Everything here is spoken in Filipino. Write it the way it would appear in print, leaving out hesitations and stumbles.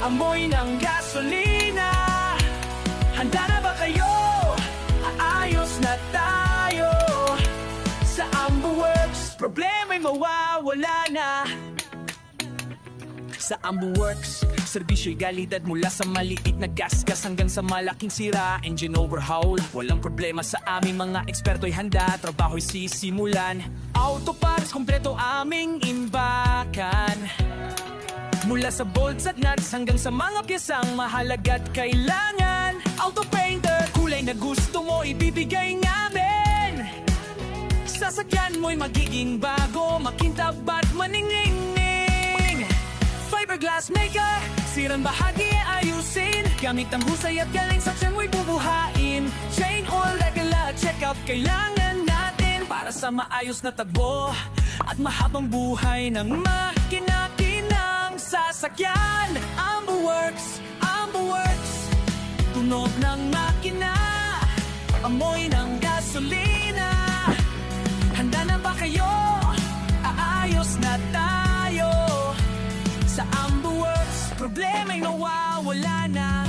amoy ng gasolina. Handa na ba kayo? Aayos na tayo. Sa AmbuWorks, problema'y mawawala na. Sa AmbuWorks, serbisyo'y kalidad mula sa maliit na gasgas hanggang sa malaking sira. Engine overhaul, walang problema sa aming mga eksperto'y handa. Trabaho'y sisimulan. Auto parts, kompleto aming imbakan. Mula sa bolts at nuts hanggang sa mga piyesang mahalaga't kailangan. Auto painter, kulay na gusto mo ibibigay namin. Sasakyan mo'y magiging bago, makintab at maningning. Fiberglass maker, sirang bahagi ayusin. Gamit ang husay at galing sa tiyan mo'y bubuhain. Chain oil, regula, check out kailangan natin para sa maayos na tagbo at mahabang buhay ng makina-kinang sasakyan. AmbuWorks, AmbuWorks, tunog ng makina, amoy ng gasolina. Handa na ba kayo? Aayos na tayo. Sa AmbuWorks, problema'y nawawala na.